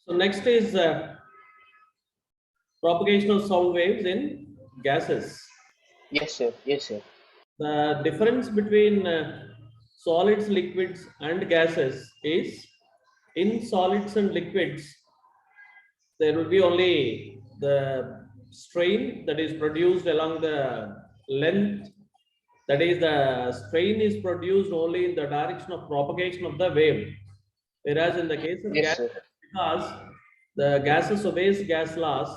So next is propagation of sound waves in gases. Yes, sir. Yes, sir. The difference between solids, liquids, and gases is in solids and liquids, there will be only the strain that is produced along the length. That is, the strain is produced only in the direction of propagation of the wave. Whereas in the case of Yes, gas, sir. because the gases obeys gas laws,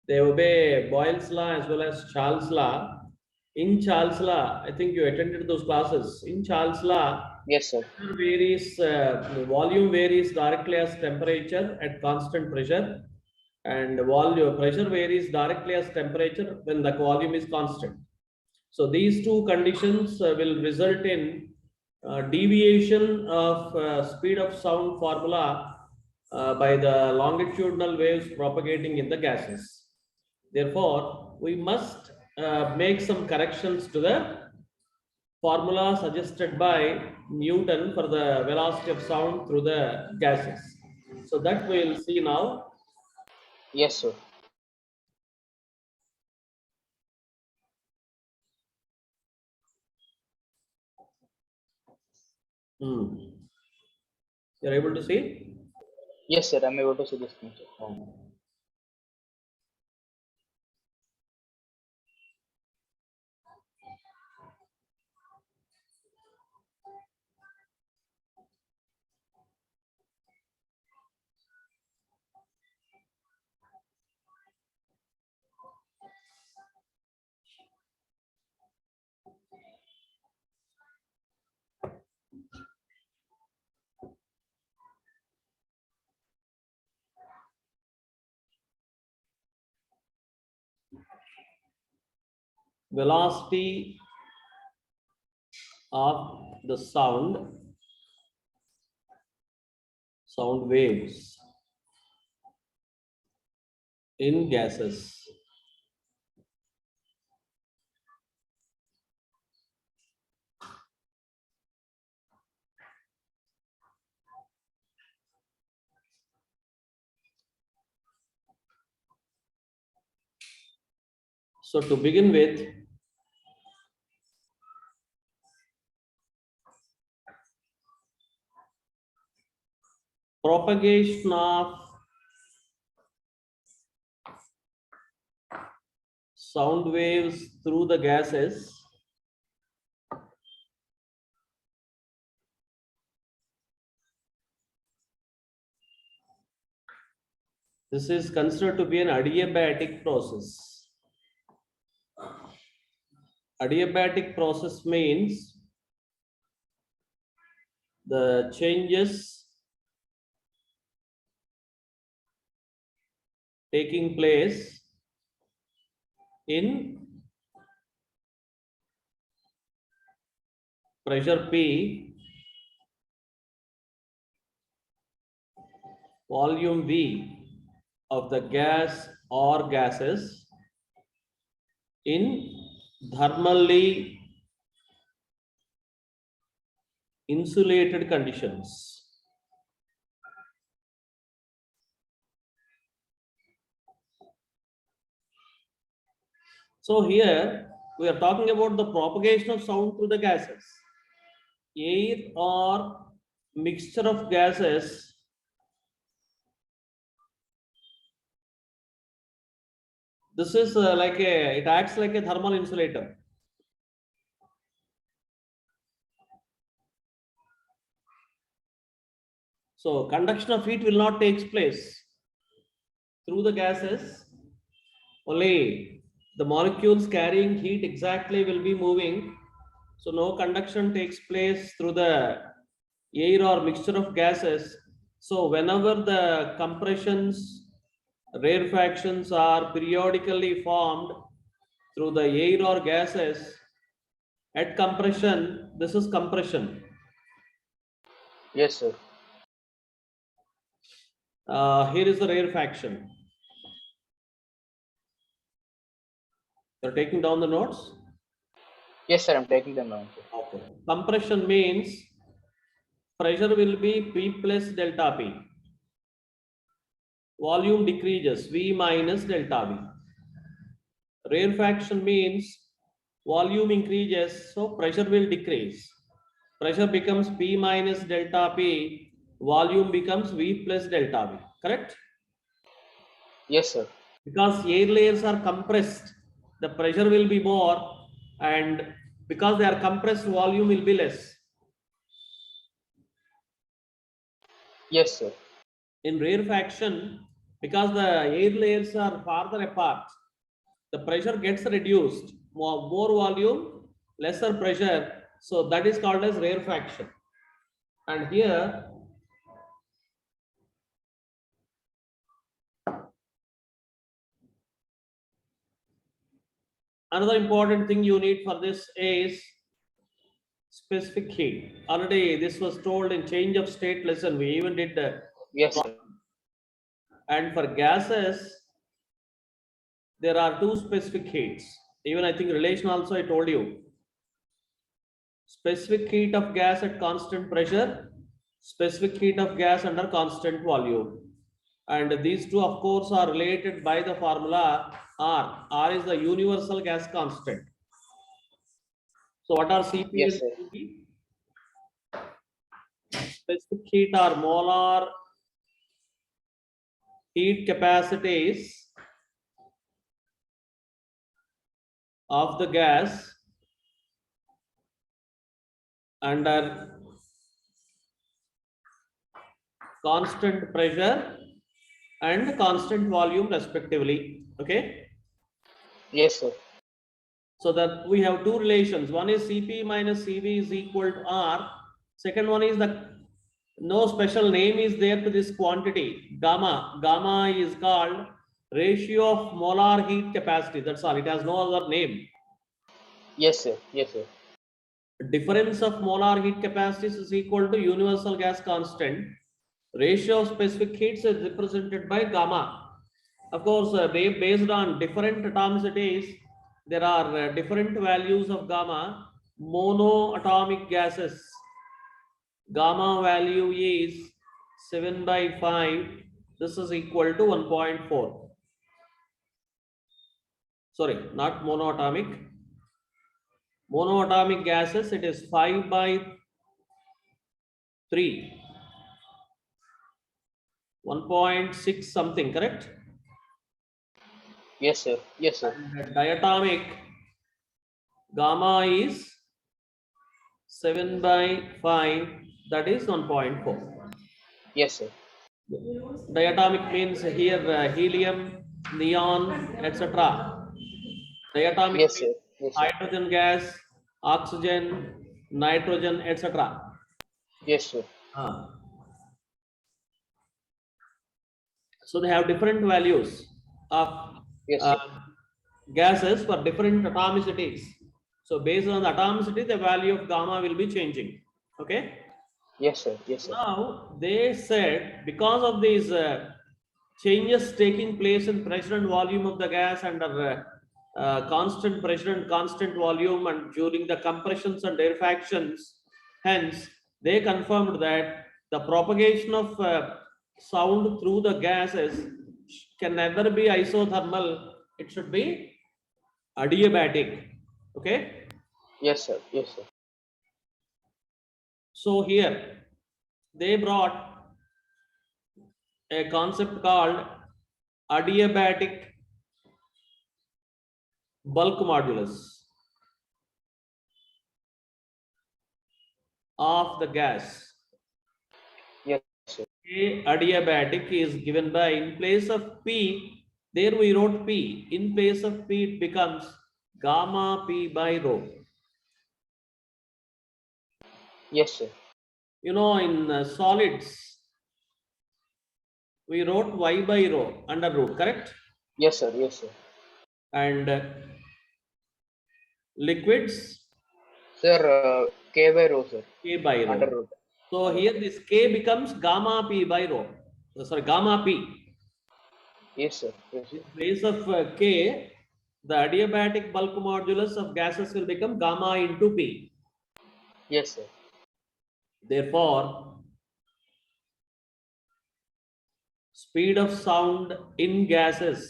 they obey Boyle's law as well as Charles' law. In Charles' law, I think you attended those classes. In Charles' law, Yes, sir. volume varies directly as temperature at constant pressure, and volume pressure varies directly as temperature when the volume is constant. So these two conditions will result in deviation of speed of sound formula by the longitudinal waves propagating in the gases. Therefore, we must make some corrections to the formula suggested by Newton for the velocity of sound through the gases. So that we'll see now. Yes, sir. You're able to see? Yes, sir. I'm able to see this thing, sir. Velocity of the sound waves in gases. So to begin with, propagation of sound waves through the gases this is considered to be an adiabatic process. Adiabatic process means the changes taking place in pressure P, volume V of the gas or gases in thermally insulated conditions. So here we are talking about the propagation of sound through the gases. Air or mixture of gases this is it acts like a thermal insulator. So conduction of heat will not take place through the gases. Only the molecules carrying heat exactly will be moving. So no conduction takes place through the air or mixture of gases. So whenever the compressions, rarefactions are periodically formed through the air or gases, at compression, this is compression. Yes, sir. Here is the rarefaction. You're taking down the notes? Yes, sir. I'm taking them down, sir. Okay. Compression means pressure will be P plus delta P. volume decreases, V minus delta V. Rarefaction means volume increases, so pressure will decrease. Pressure becomes P minus delta P, volume becomes V plus delta V, correct? Yes, sir. Because air layers are compressed, the pressure will be more, and because they are compressed, volume will be less. Yes, sir. In rarefaction, because the air layers are farther apart, the pressure gets reduced, more volume, lesser pressure, so that is called as rarefaction. And here another important thing you need for this is specific heat. Already this was told in change of state lesson, we even did the Yes, sir. and for gases there are two specific heats. Even I think relation also I told you. Specific heat of gas at constant pressure, specific heat of gas under constant volume. And these two of course are related by the formula R. R is the universal gas constant. So what are CP Yes, and sir. CP? Specific heat are molar heat capacities of the gas under constant pressure and constant volume respectively. Okay, Yes, sir. so that we have two relations. One is Cp minus Cv is equal to R. Second one is the no special name is there to this quantity, gamma. Gamma is called ratio of molar heat capacity. That's all, it has no other name. Yes, sir. Yes, sir. Difference of molar heat capacities is equal to universal gas constant. Ratio of specific heats is represented by gamma. Of course, based on different atomicities, there are different values of gamma. Monoatomic gases, gamma value is 7/5. This is equal to 1.4. Sorry, not monoatomic. Monoatomic gases, it is 5/3. 1.6 something, correct? Yes, sir. Yes, sir. And diatomic gamma is 7/5, that is 1.4. Yes, sir. Diatomic means here helium, neon, etc. Diatomic Yes, means sir. Yes, sir. hydrogen gas, oxygen, nitrogen, etc. Yes, sir. So they have different values of Yes, sir. gases for different atomicities. So based on the atomicity, the value of gamma will be changing. Okay. Yes, sir. Yes, sir. Now they said because of these changes taking place in pressure and volume of the gas under constant pressure and constant volume and during the compressions and rarefactions, hence they confirmed that the propagation of sound through the gases can never be isothermal, it should be adiabatic. Okay. Yes, sir. Yes, sir. So here they brought a concept called adiabatic bulk modulus of the gas. Yes, sir. A adiabatic is given by, in place of P, there we wrote P, in place of P it becomes gamma P by rho. Yes, sir. You know, in solids we wrote Y by rho under root, correct? Yes, sir. Yes, sir. And liquids Sir, K by rho, sir. K by rho. Under root. So here this K becomes gamma P by rho. Sorry, gamma P. Yes, sir. Yes, sir. In place of K, the adiabatic bulk modulus of gases will become gamma into P. Yes, sir. Therefore, speed of sound in gases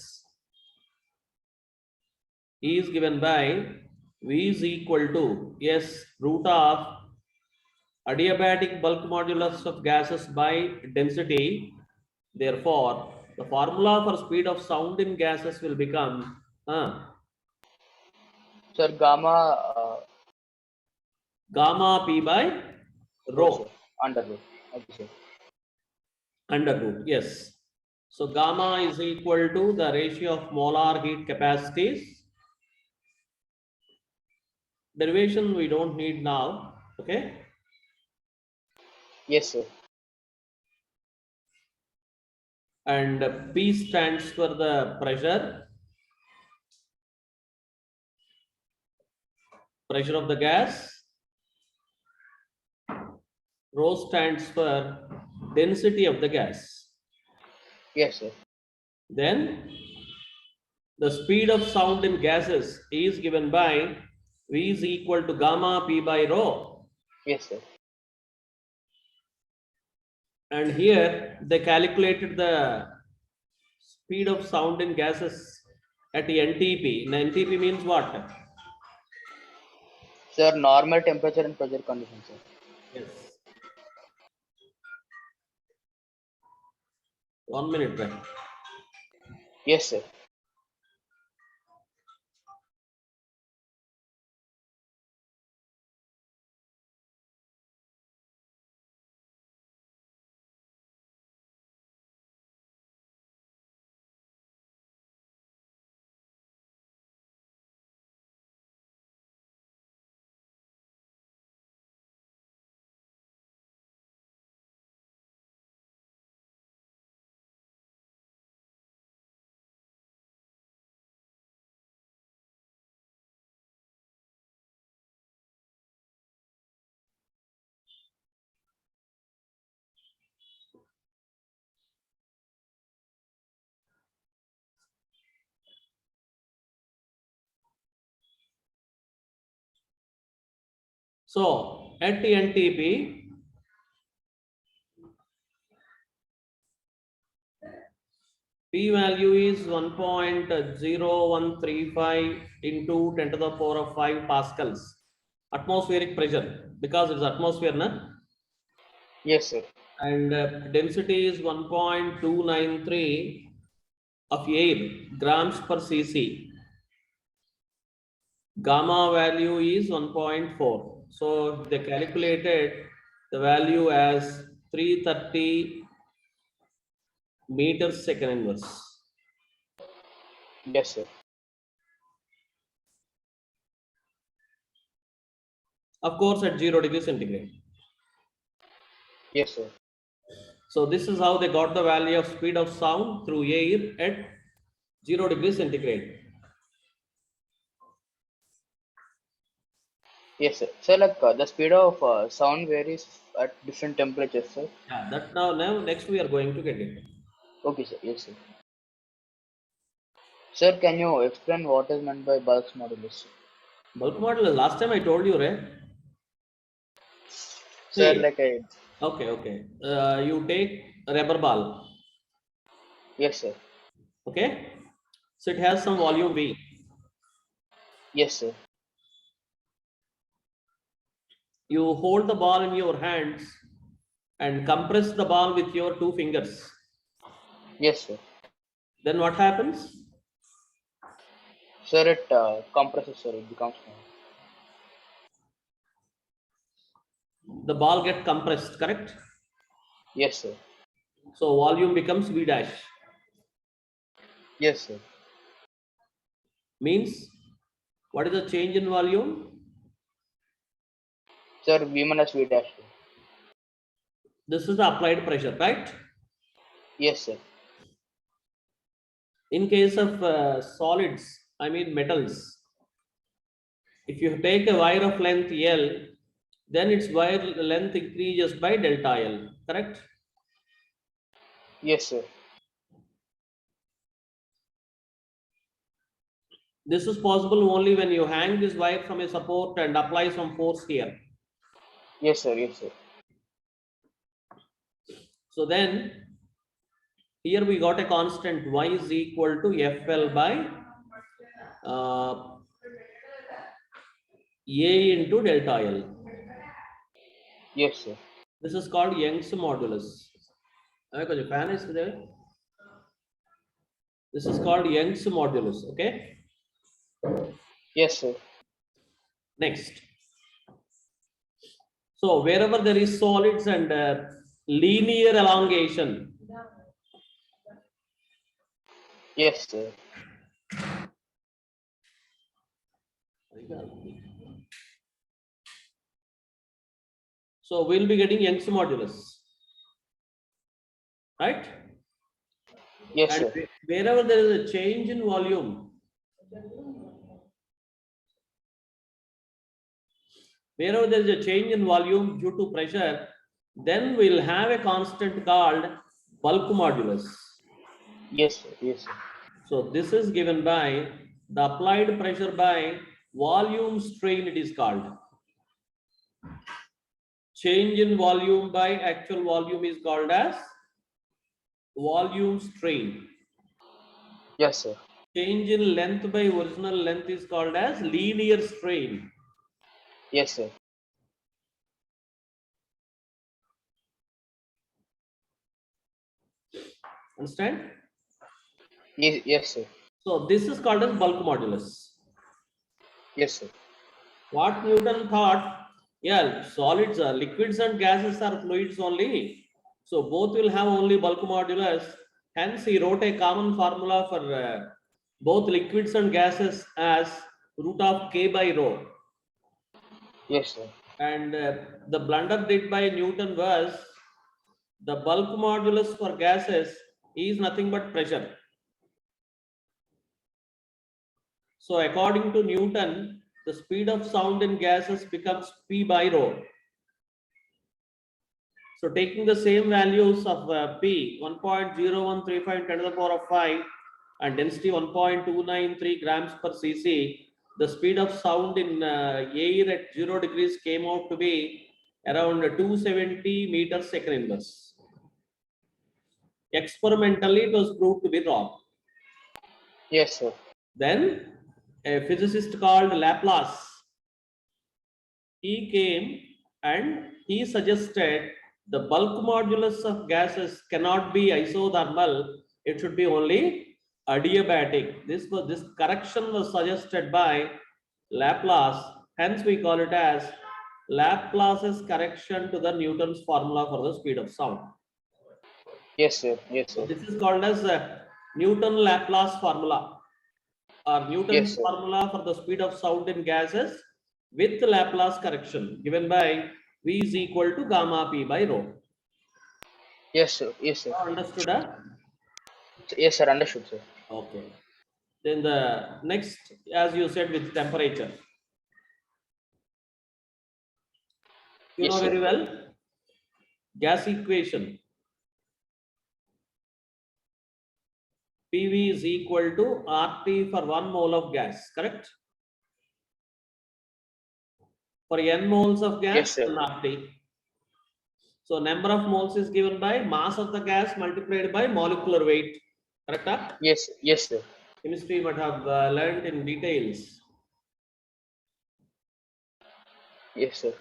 is given by V is equal to S root of adiabatic bulk modulus of gases by density. Therefore, the formula for speed of sound in gases will become Sir, gamma P by rho, sir. rho. Under root. Okay, sir. Under root, yes. So gamma is equal to the ratio of molar heat capacities. Derivation we don't need now, okay? Yes, sir. And P stands for the pressure of the gas. Rho stands for density of the gas. Yes, sir. Then the speed of sound in gases is given by V is equal to gamma P by rho. Yes, sir. And here they calculated the speed of sound in gases at NTP. Now, NTP means what? Sir, normal temperature and pressure conditions, sir. Yes. 1 minute, right? Yes, sir. So at NTP, P value is 1.0135 into 10 to the power of 5 pascals. Atmospheric pressure, because it's atmosphere, na? Yes, sir. And density is 1.293 of air grams per cc. Gamma value is 1.4. So they calculated the value as 330 meters second inverse. Yes, sir. Of course, at 0 degrees centigrade. Yes, sir. So this is how they got the value of speed of sound through air at 0 degrees centigrade. Yes, sir. Sir, like the speed of sound varies at different temperatures, sir. Yeah, that now next we are going to get it. Okay, sir. Yes, sir. Sir, can you explain what is meant by bulk modulus? Bulk model, last time I told you, right? Sir, See, like I. okay. You take a rubber ball, Yes, sir. okay? So it has some volume V. Yes, sir. You hold the ball in your hands and compress the ball with your 2 fingers. Yes, sir. Then what happens? Sir, it compresses, sir. It becomes small. The ball get compressed, correct? Yes, sir. So volume becomes V dash. Yes, sir. Means, what is the change in volume? Sir, V minus V dash. This is the applied pressure, right? Yes, sir. In case of solids, I mean metals, if you take a wire of length L, then its wire length increases by delta L, correct? Yes, sir. This is possible only when you hang this wire from a support and apply some force here. Yes, sir. Yes, sir. So then Here we got a constant y is equal to FL by A into delta L. Yes, sir. This is called Young's modulus. Fan is there. This is called Young's modulus. Okay. Yes, sir. Next. So wherever there is solids and linear elongation. Yes, sir. So we'll be getting Young's modulus, right? Yes, And sir. wherever there is a change in volume, wherever there is a change in volume due to pressure, then we'll have a constant called bulk modulus. Yes, sir. Yes, sir. So this is given by the applied pressure by volume strain, it is called. Change in volume by actual volume is called as volume strain. Yes, sir. Change in length by original length is called as linear strain. Yes, sir. Understand? Yes, yes, sir. So this is called as bulk modulus. Yes, sir. What Newton thought, yeah, solids, liquids and gases are fluids only. So both will have only bulk modulus. Hence, he wrote a common formula for both liquids and gases as root of K by rho. Yes, sir. And the blunder did by Newton was the bulk modulus for gases is nothing but pressure. So according to Newton, the speed of sound in gases becomes P by rho. So taking the same values of P, 1.0135 10 to the power of 5 and density 1.293 grams per cc, the speed of sound in air at 0 degrees came out to be around 270 meters second inverse. Experimentally, it was proved to be wrong. Yes, sir. Then a physicist called Laplace, he came and he suggested the bulk modulus of gases cannot be isothermal, it should be only adiabatic. This correction was suggested by Laplace, hence we call it as Laplace's correction to the Newton's formula for the speed of sound. Yes, sir. Yes, So sir. this is called as Newton-Laplace formula or Newton's Yes, sir. formula for the speed of sound in gases with Laplace correction given by V is equal to gamma P by rho. Yes, sir. Yes, sir. Understood? Yes, sir. Understood, sir. Okay. Then the next, as you said, with temperature. You Yes, know sir. very well. Gas equation. PV is equal to RT for 1 mole of gas, correct? For n moles of gas, Yes, sir. RT. So number of moles is given by mass of the gas multiplied by molecular weight, correct? Yes, yes, sir. Chemistry might have learned in details. Yes, sir.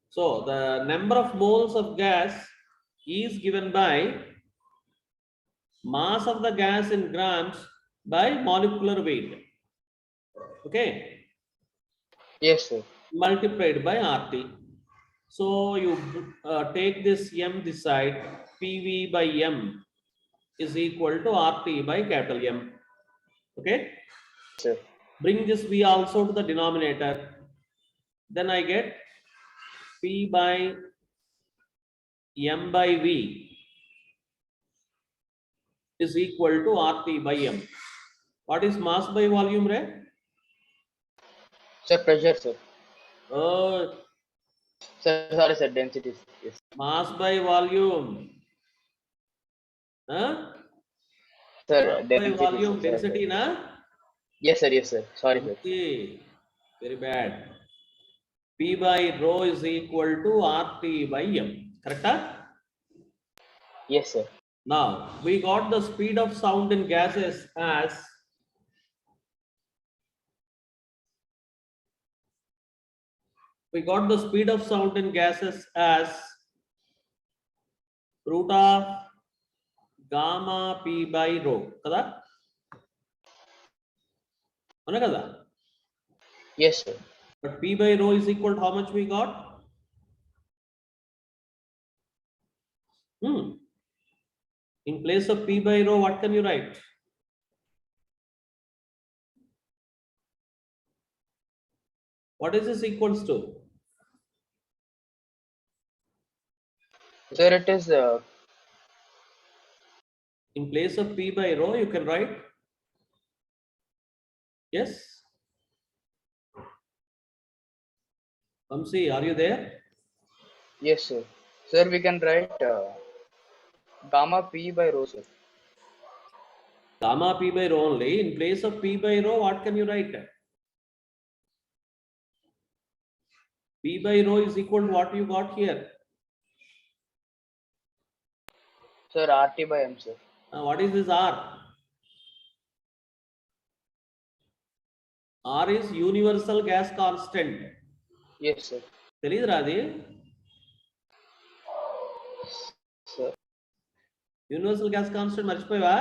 So the number of moles of gas is given by mass of the gas in grams by molecular weight. Okay. Yes, sir. Multiplied by RT. So you take this M this side, PV by M is equal to RT by capital M. Okay. Sir. Bring this V also to the denominator. Then I get P by M by V is equal to RT by M. What is mass by volume, Ray? Sir, pressure, sir. Oh, Sir, sorry, sir. Density. Yes. mass by volume. Huh? Sir, Mass by density, volume, sir. density, na? Yes, sir. Yes, sir. Sorry, sir. Okay. Very bad. P by rho is equal to RT by M. Correct? Yes, sir. Now we got the speed of sound in gases as root of gamma p by rho. Kada? Ana kada? Yes, sir. But p by rho is equal to how much we got? In place of p by rho, what can you write? What is this equals to? Sir, it is In place of p by rho, you can write. Yes. Vamsi, are you there? yes, sir. Sir, we can write gamma p by rho, sir. Gamma p by rho only. In place of p by rho, what can you write? P by rho is equal to what you got here. Sir, RT by M, sir. What is this R? R is universal gas constant. Yes, sir. Telidra adi? Sir. Universal gas constant మర్చిపోయావా?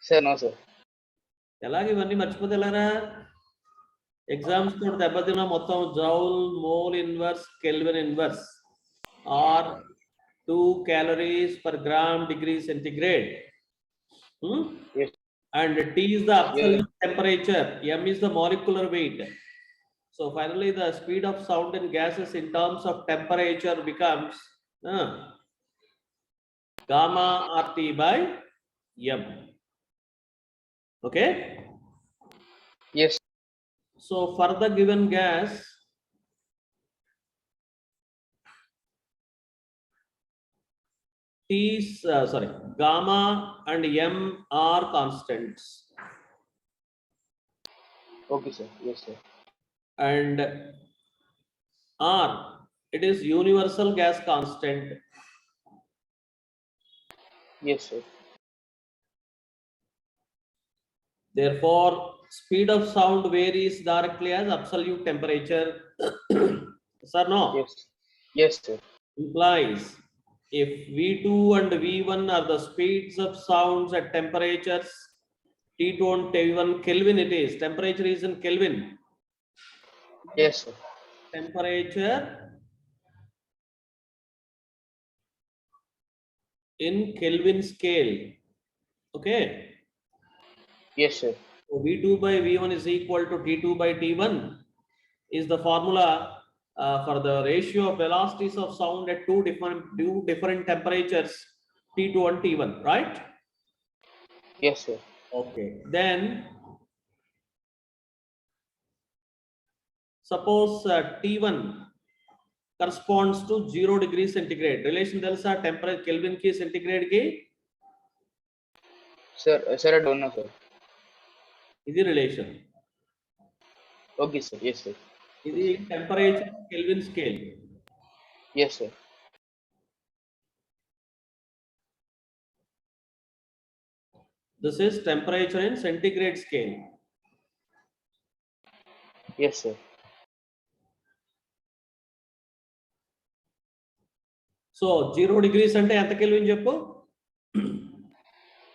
Sir, no, sir. ఎలాగ ఇవన్నీ మర్చిపోతే ఎలారా? Exams తోటి దెబ్బతిన్నా మొత్తం joule mole inverse kelvin inverse R 2 calories per gram degree centigrade. Yes. And T is the absolute temperature, M is the molecular weight. So finally the speed of sound in gases in terms of temperature becomes gamma RT by M. Okay? Yes. So for the given gas, gamma and M are constants. Okay, sir. Yes, sir. And R, it is universal gas constant. Yes, sir. Therefore, speed of sound varies directly as absolute temperature. Sir, no? Yes. Yes, sir. Implies if V2 and V1 are the speeds of sounds at temperatures T2 and T1 Kelvin, it is. Temperature is in Kelvin. Yes, sir. Temperature in Kelvin scale. Okay. Yes, sir. So V2 by V1 is equal to T2 by T1 is the formula for the ratio of velocities of sound at two different temperatures T2 and T1, right? Yes, sir. Okay. Then suppose T1 corresponds to 0 degrees centigrade. Relation telsa temperature Kelvin ki centigrade ki? Sir, sir, I don't know, sir. Is the relation? Okay, sir. Yes, sir. Is the temperature Kelvin scale? Yes, sir. This is temperature in centigrade scale. Yes, sir. So 0 degrees ante enta Kelvin cheppu?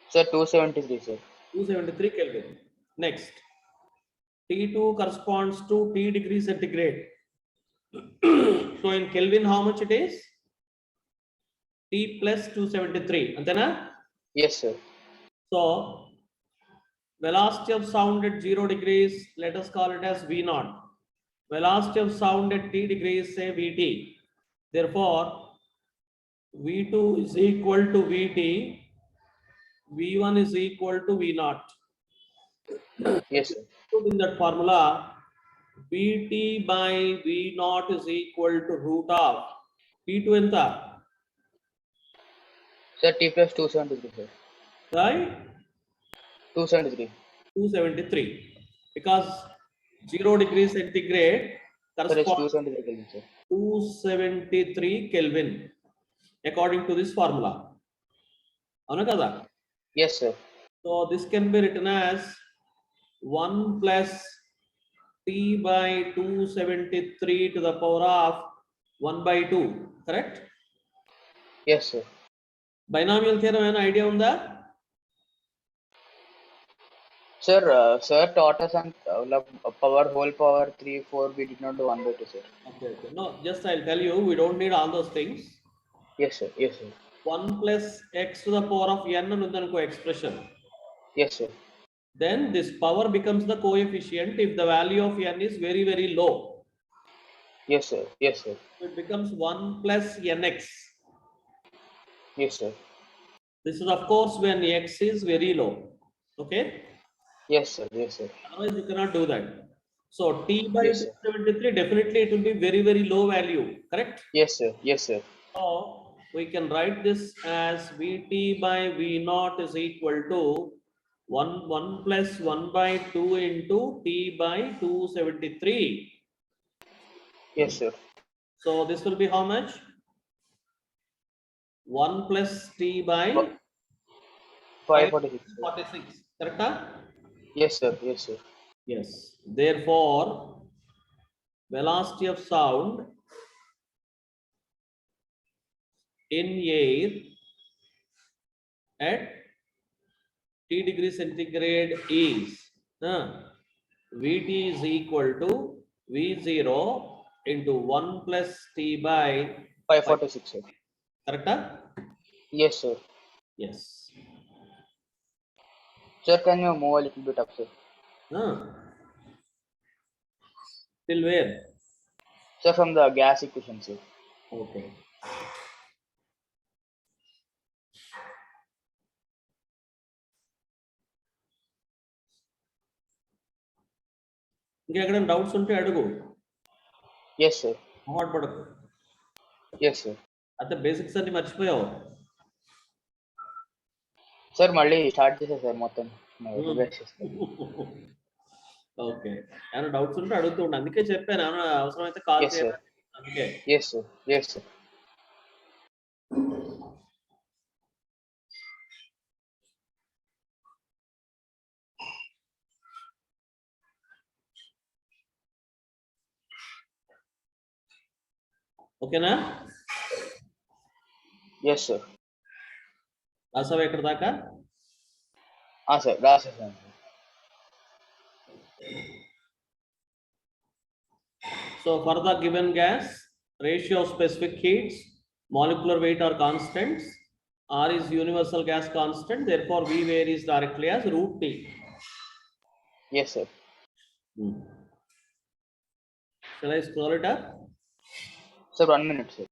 Sir, 273, sir. 273 Kelvin. Next, T2 corresponds to T degree centigrade. So in Kelvin, how much it is? T plus 273. Antena? Yes, sir. So velocity of sound at 0 degrees, let us call it as V0. Velocity of sound at T degrees, say Vt. Therefore, V2 is equal to Vt. V1 is equal to V0. Yes, sir. In that formula, Vt by V0 is equal to root of T2 enta? Sir, T plus 273, sir. Right? 273. 273. Because 0 degrees centigrade Sir, it's corresponds 273 Kelvin, sir. 273 Kelvin. according to this formula. Avuna kada? Yes, sir. So this can be written as 1 plus t by 273 to the power of 1 by 2, correct? Yes, sir. Binomial theorem an idea unda? Sir, sir taught us on power whole power 3, 4. We did not do 1 by 2, sir. Okay. No, just I'll tell you, we don't need all those things. Yes, sir. Yes, sir. 1 plus x to the power of n undanko expression. Yes, sir. Then this power becomes the coefficient if the value of n is very, very low. Yes, sir. Yes, sir. It becomes 1 plus nx. Yes, sir. This is of course when x is very low. Okay. Yes, sir. Yes, sir. Otherwise you cannot do that. So t by Yes, sir. 273 definitely it will be very, very low value, correct? Yes, sir. Yes, sir. So we can write this as Vt by V naught is equal to 1 plus 1 by 2 into t by 273. Yes, sir. So this will be how much? 1 plus t by 546, sir. 46. Correct? Yes, sir. Yes, sir. Yes. Therefore, velocity of sound in air at t degree centigrade is Vt is equal to V0 into 1 plus t by 546, sir. Correct? Yes, sir. Yes. Sir, can you move a little bit up, sir? Till where? Sir, from the gas equation, sir. Okay. ఇంకెక్కడైనా doubts ఉంటే అడుగు. Yes, sir. మొహాట్ పడకు. Yes, sir. అయితే basics అన్ని మర్చిపోయావు. Sir మళ్ళీ start చేసా sir మొత్తం. ఓకే. ఏమైనా డౌట్స్ ఉంటే అడుగుతూ ఉండు. అందుకే చెప్పాను ఏమైనా అవసరమైతే కాల్ చేయాలి. అందుకే. Yes, sir. Yes, sir. ఓకేనా? Yes sir. రాసావా ఎక్కడ దాకా? సార్ రాసేసాను. So for the given gas, ratio of specific heats, molecular weight are constants. R is universal gas constant. Therefore, V varies directly as root T. Yes, sir. Shall I scroll it up? Sir, 1 minute, sir.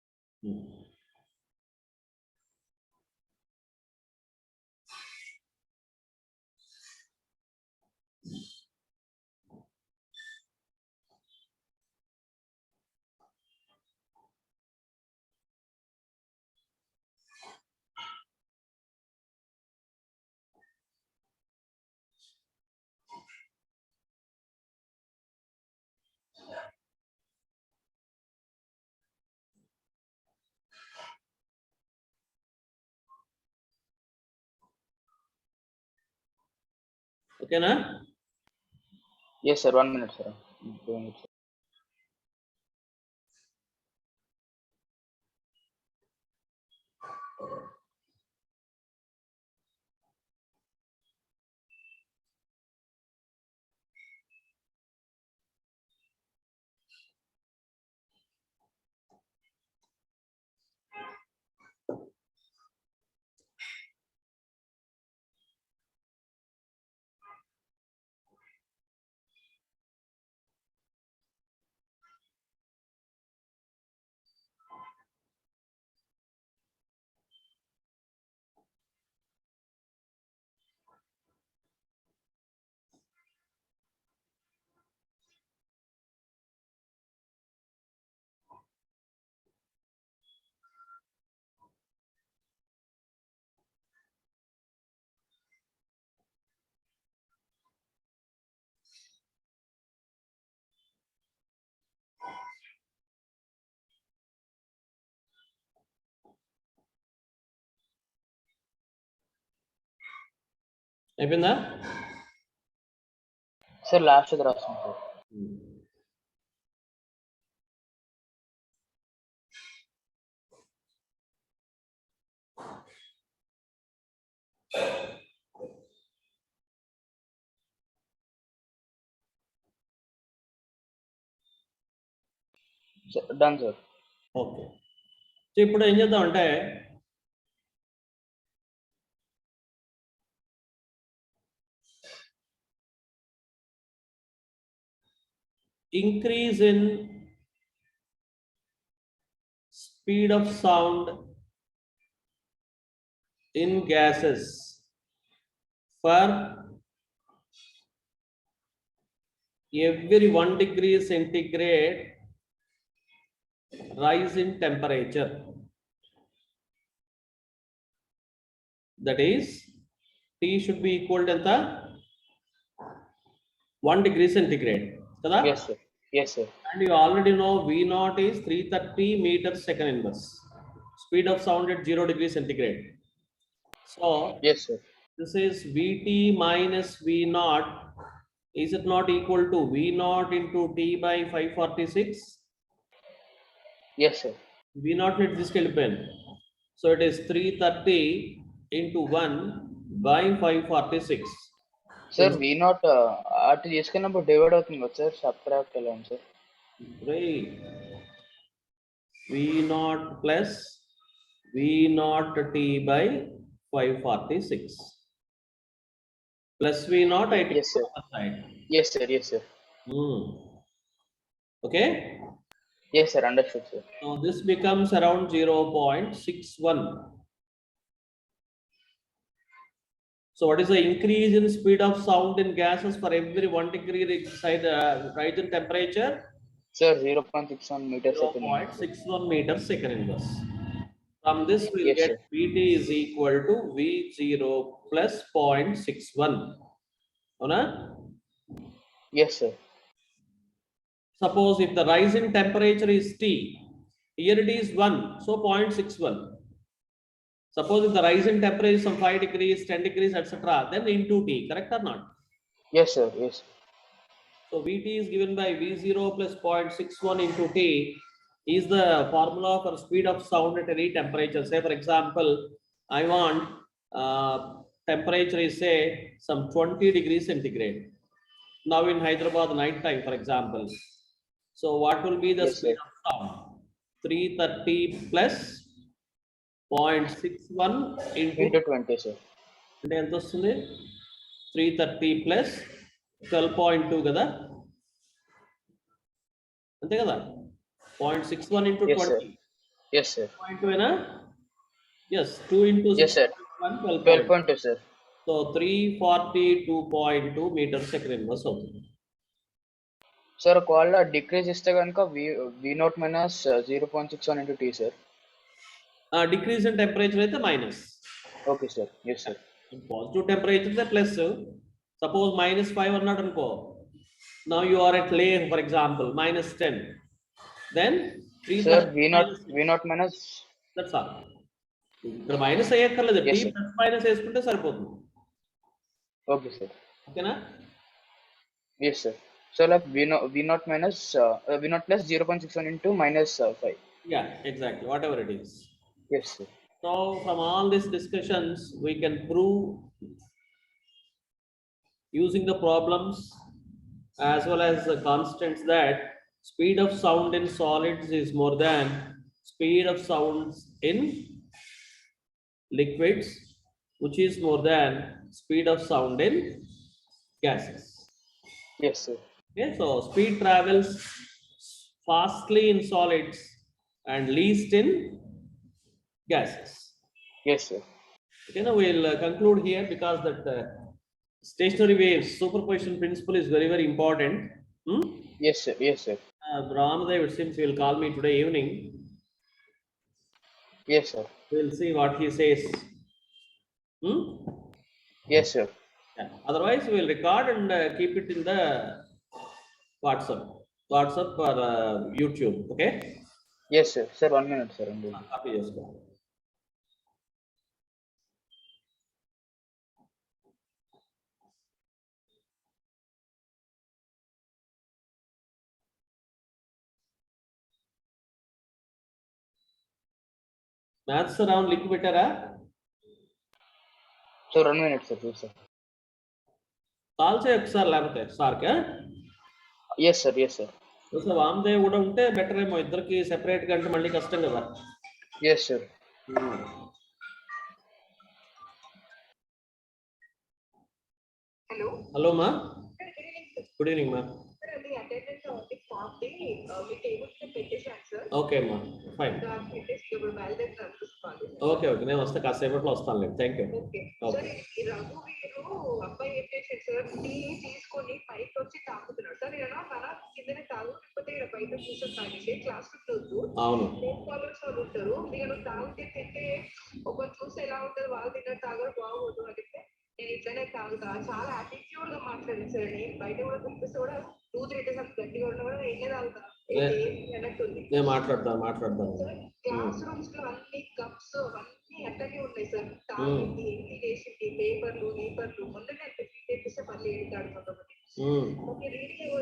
Okay, na? Yes, sir. 1 minute, sir. Doing it, sir. అయిపోయిందా? Sir last the రాస్తాను sir. Done sir. Okay. So ఇప్పుడు ఏం చేద్దామంటే increase in speed of sound in gases for every 1 degree centigrade rise in temperature. That is, T should be equal to the 1 degree centigrade. Kada? Yes sir. Yes sir. And you already know V naught is 330 meters second inverse. Speed of sound at 0 degree centigrade. So Yes sir. this is Vt minus V naught. Is it not equal to V naught into T by 546? Yes sir. V naught need this pen. So it is 330 into 1 by 546. Sir V not అటు తీసుకున్నప్పుడు divide అవుతుంది కదా sir, subtract ఎలా ఉంది sir? Right. V naught plus V naught T by 546 plus V naught I take Yes sir. side. Yes sir. Yes sir. Okay. Yes sir, understood sir. So this becomes around 0.61. So what is the increase in speed of sound in gases for every 1 degree rise in temperature? Sir, 0.61 meters second. 0.61 meters second inverse. From this we'll Yes, get sir. Vt is equal to V0 plus 0.61. Ona? Yes sir. Suppose if the rise in temperature is T, here it is 1, so 0.61. Suppose if the rise in temperature is some 5 degrees, 10 degrees, etc., then into T, correct or not? Yes sir. Yes. So Vt is given by V0 plus 0.61 into T is the formula for speed of sound at any temperature. Say for example, I want temperature is say some 20 degrees centigrade. Now in Hyderabad night time, for example. So what will be the Yes, speed sir. of sound? 330 plus 0.61 Into 20 sir. అంటే ఎంత వస్తుంది 330 plus 12.2 కదా అంతే కదా 0.61 into Yes, sir. 20 Yes sir. 0.2 అయినా yes 2 into Yes, sir. 6.1 12.2 sir. so 342.2 meters second inverse అవుతుంది. Sir ఒకవేళ decrease ఇస్తే కనుక V not minus 0.61 into T sir. Decrease in temperature అయితే minus. Okay sir. Yes sir. Positive temperature అయితే plus. Suppose -5 అన్నాడు అనుకో, now you are at lay for example -10, then 3 sir V not minus that's all. ఇక్కడ minus అయ్యక్కర్లేదు, Yes, T sir. Plus minus వేసుకుంటే సరిపోతుంది. Okay sir. ఓకేనా? Yes sir. So like V not minus V not plus 0.61 into -5. Yeah, exactly, whatever it is. Yes sir. So from all these discussions we can prove using the problems as well as the constants that speed of sound in solids is more than speed of sounds in liquids, which is more than speed of sound in gases. Yes sir. Okay, so speed travels fastly in solids and least in gases. Yes sir. Okay, now we'll conclude here because that stationary waves superposition principle is very, very important. Yes sir. Yes sir. Ramadev, it seems will call me today evening. Yes sir. We'll see what he says. Yes sir. Yeah. Otherwise, we'll record and keep it in the WhatsApp or YouTube. Okay. Yes sir. Sir, 1 minute sir. Copy చేసుకో. Maths round link పెట్టారా? So 2 minutes sir, చూసా. Call చేయ ఒకసారి లేకపోతే Sarka. Yes sir, yes sir. ఒకసారి వామదేవ్ కూడా ఉంటే better ఏమో, ఇద్దరికి సెపరేట్గా అంటే మళ్ళీ కష్టం కదా. Yes sir. హలో మా, గుడ్ ఈవినింగ్ మా. ఓకే అమ్మా, ఫైన్. ఓకే ఓకే, నేను వస్తా, కాసేపట్లో వస్తాను. Thank you. ఓకే. అబ్బాయి ఏం చేశాడు సార్, టీ తీసుకొని పైకి వచ్చి తాగుతున్నాడు సార్. ఇలా మన కిందనే తాగు, లేకపోతే ఇక్కడ బయట కూర్చొని తాగేసి క్లాస్ రూమ్ అవును ఫాలోవర్స్ వాళ్ళు ఉంటారు. నేను తాగితే తింటే ఒకరు చూస్తే ఎలా ఉంటుంది, వాళ్ళు తిన్నారు తాగరు బాగోదు అని చెప్తే నేను ఇట్లనే తాగుతా, చాలా యాటిట్యూడ్ గా మాట్లాడింది సార్. నేను బయట కూడా పంపిస్తే కూడా 2-3 days అంత గట్టిగా ఉన్నా కూడా నేనే తాగుతా అన్నట్టుంది. నేను మాట్లాడతాను. క్లాస్ రూమ్స్ లో అన్ని కప్స్ అవన్నీ అట్టనే ఉన్నాయి సార్. తాగింది, ఎన్ని చేసింది, పేపర్లు మొన్ననే తెప్పిస్తే మళ్ళీ ఏంటి ఆడుకుంటాం. రీడింగ్